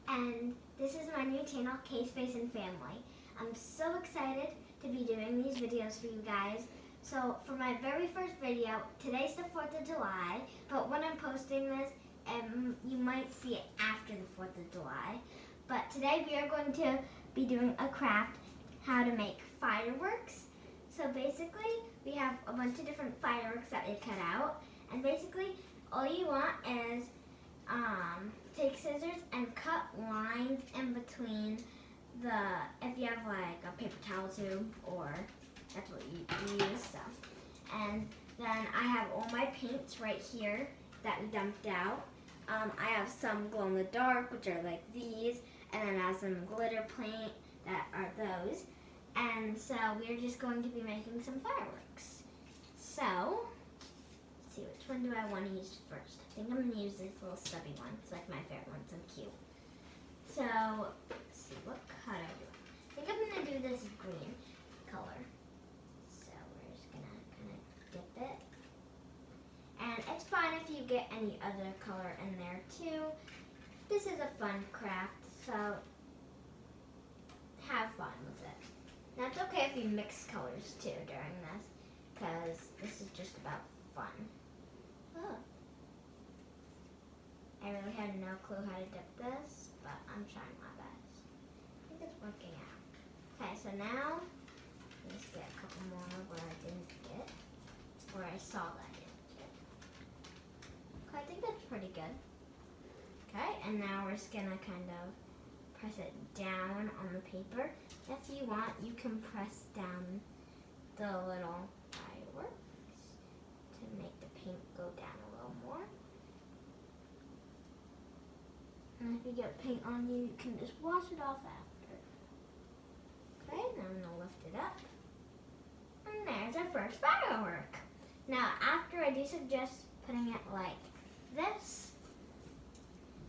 and this is my new channel, Kace, and Family. I'm so excited to be doing these videos for you guys. So for my very first video, today's the 4th of July, but when I'm posting this, you might see it after the 4th of July. But today we are going to be doing a craft, how to make fireworks. So basically, we have a bunch of different fireworks that we cut out, and basically, all you want is take scissors and cut lines in between if you have like a paper towel tube, or that's what you use, so. And then I have all my paints right here that we dumped out. I have some glow in the dark, which are like these, and then I have some glitter paint that are those. And so we're just going to be making some fireworks. So, let's see, which one do I want to use first? I think I'm going to use this little stubby one. It's like my favorite one, so cute. So, let's see, what color do I think I'm going to do this green color. So we're just going to kind of dip it. And it's fine if you get any other color in there too. This is a fun craft, so have fun with it. Now it's okay if you mix colors too during this, because this is just about fun. Oh. I really had no clue how to dip this, but I'm trying my best. I think it's working out. Okay, so now, let's get a couple more where I didn't get, where I saw that I didn't get. Okay, I think that's pretty good. Okay, and now we're just gonna kind of press it down on the paper. If you want, you can press down the little fireworks to make the paint go down a little more. And if you get paint on you, you can just wash it off after. Okay, now I'm gonna lift it up. And there's our first firework. Now, after, I do suggest putting it like this.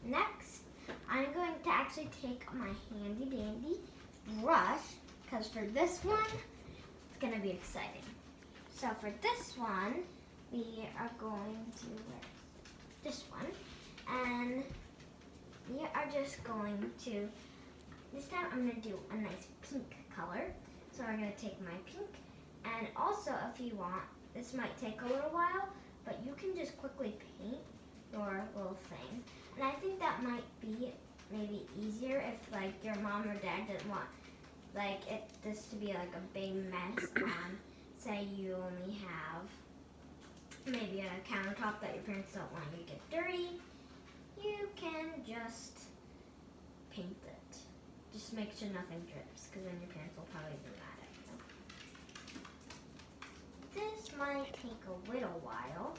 Next, I'm going to actually take my handy dandy brush, because for this one, it's going to be exciting. So for this one, we are going to wear this one, and we are just going to, this time I'm going to do a nice pink color. So we're going to take my pink, and also if you want, this might take a little while, but you can just quickly paint your little thing. And I think that might be maybe easier if like your mom or dad didn't want like this to be like a big mess on, say you only have maybe a countertop that your parents don't want you to get dirty. You can just paint it. Just make sure nothing drips, because then your parents will probably be mad at you. This might take a little while.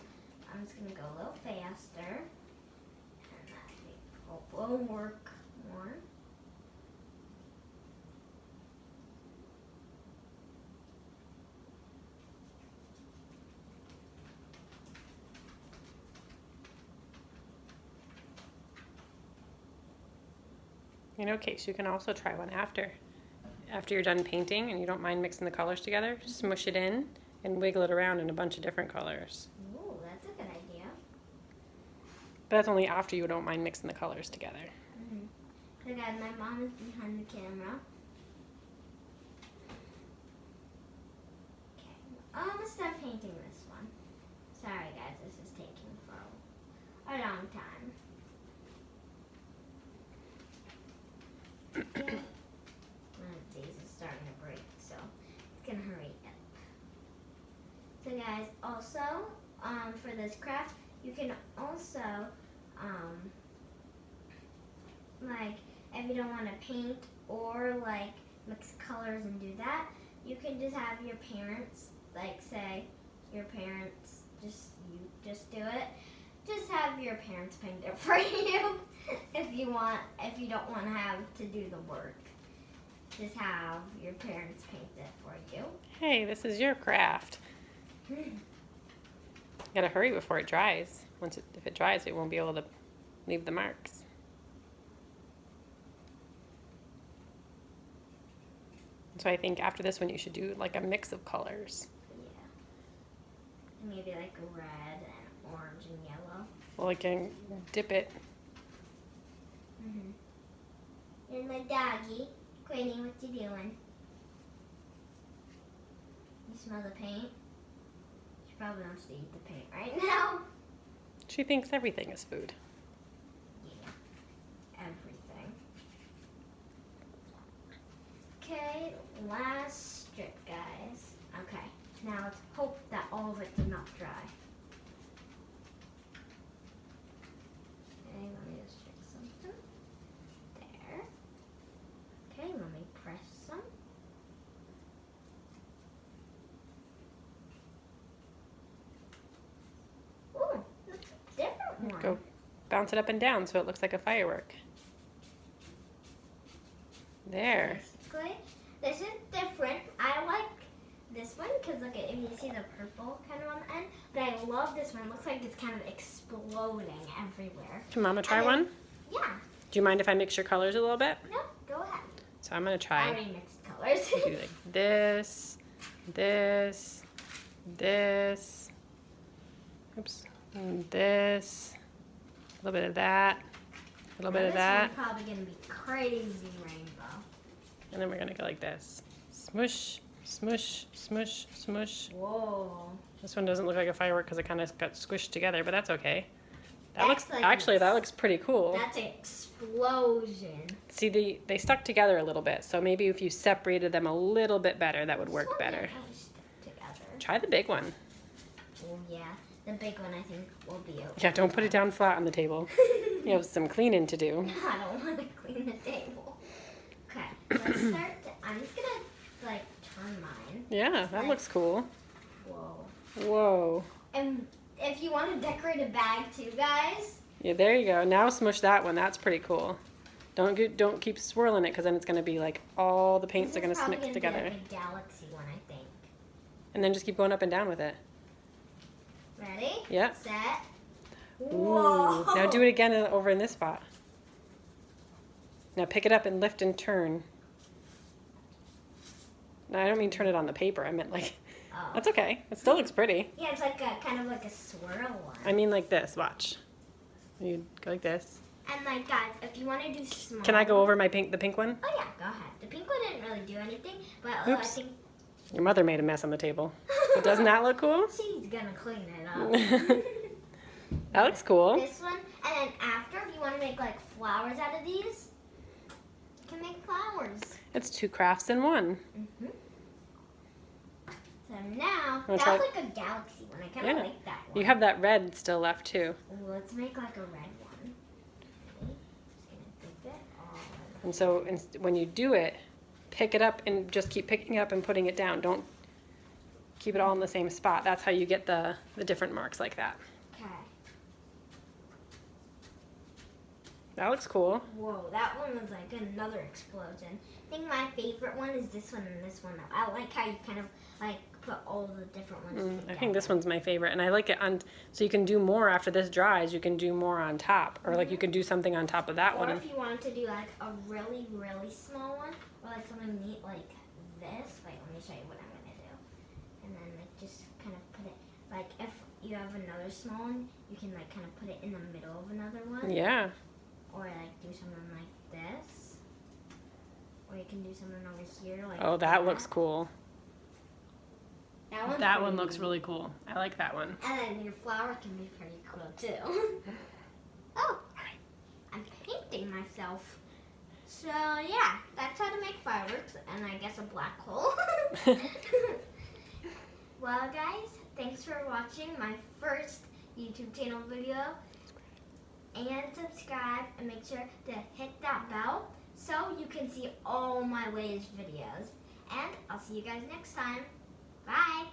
I'm just gonna go a little faster. Will work more. You know, Kace, you can also try one after you're done painting and you don't mind mixing the colors together. Just smush it in and wiggle it around in a bunch of different colors. Ooh, that's a good idea. But that's only after you don't mind mixing the colors together. So guys, my mom is behind the camera. Okay, I'm almost done painting this one. Sorry guys, this is taking for a long time. One of these is starting to break, so it's gonna hurry up. So guys, also, for this craft, you can also, like, if you don't want to paint or like mix colors and do that, you can just have your parents, like say your parents, you just do it. Just have your parents paint it for you if you don't want to have to do the work. Just have your parents paint it for you. Hey, this is your craft. You gotta hurry before it dries. If it dries, it won't be able to leave the marks. So I think after this one, you should do like a mix of colors. Yeah. Maybe like a red and orange and yellow. Well, I can dip it. Here's my doggy. Queenie, what you doing? You smell the paint? She probably wants to eat the paint right now. She thinks everything is food. Yeah, everything. Okay, last strip, guys. Okay, now let's hope that all of it did not dry. Okay, let me just fix something. There. Okay, let me press some. Ooh, that's a different one. Go bounce it up and down so it looks like a firework. There. Basically, this is different. I like this one because look at, if you see the purple kind of on the end, but I love this one. It looks like it's kind of exploding everywhere. Can Mama try And then- one? Yeah. Do you mind if I mix your colors a little bit? No, go ahead. So I'm gonna I try. already mixed colors. Do like this, this, this. Oops. And this. A little bit of that. A little bit of that. This one's probably gonna be crazy rainbow. And then we're gonna go like this. Smush, smush, smush, smush. Whoa. This one doesn't look like a firework because it kind of got squished together, but that's okay. That That's looks like actually this. that looks pretty cool. That's an explosion. See, they stuck together a little bit, so maybe if you separated them a little bit better, that would This work one better. didn't really stick together. Try the big one. Oh yeah, the big one I think will be okay. Yeah, don't put it down flat on the table. You have some cleaning to do. I don't want to clean the table. Okay, let's start. I'm just gonna like turn mine. Yeah, that looks cool. Whoa. Whoa. And if you want to decorate a bag too, guys. Yeah, there you go. Now smush that one. That's pretty cool. Don't keep swirling it because then it's gonna be like all the paints are gonna mix together. Be like a galaxy one, I think. And then just keep going up and down with it. Ready? Yep. Set. Ooh. Whoa. Now do it again over in this spot. Now pick it up and lift and turn. No, I don't mean turn it on the paper. I meant like, Oh. that's okay. It still looks pretty. Yeah, it's like a kind of like a swirl one. I mean like this, watch. You go like this. And like guys, if you want to do small. Can I go over the pink one? Oh yeah, go ahead. The pink one didn't really do anything, but I Oops. think Your mother made a mess on the table. But doesn't that look cool? she's gonna clean it up. That looks cool. This one, and then after, if you want to make like flowers out of these, you can make flowers. It's 2 crafts in one. Mm-hmm. So now, Wanna that try- was like a galaxy one. I kind of Yeah. like that one. You have that red still left too. Ooh, let's make like a red one. Ready? Just gonna dip it all in. And so when you do it, pick it up and just keep picking it up and putting it down. Don't keep it all in the same spot. That's how you get the different marks like that. Okay. That looks cool. Whoa, that one was like another explosion. I think my favorite one is this one and this one. I like how you kind of like put all the different ones together. I think this one's my favorite, and I like it on. So you can do more after this dries. You can do more on top, or like you can do something on top of that Or one. if you wanted to do like a really, really small one, or like something neat like this. Wait, let me show you what I'm gonna do. And then like just kind of put it, like if you have another small one, you can like kind of put it in the middle of another one. Yeah. Or like do something like this. Or you can do something over here like Oh, that looks cool. That, That one looks really cool. I like that one. And then your flower can be pretty cool too. Oh, I'm painting myself. So yeah, that's how to make fireworks and I guess a black hole. Well guys, thanks for watching my first YouTube channel video. And subscribe and make sure to hit that bell so you can see all my latest videos. And I'll see you guys next time. Bye!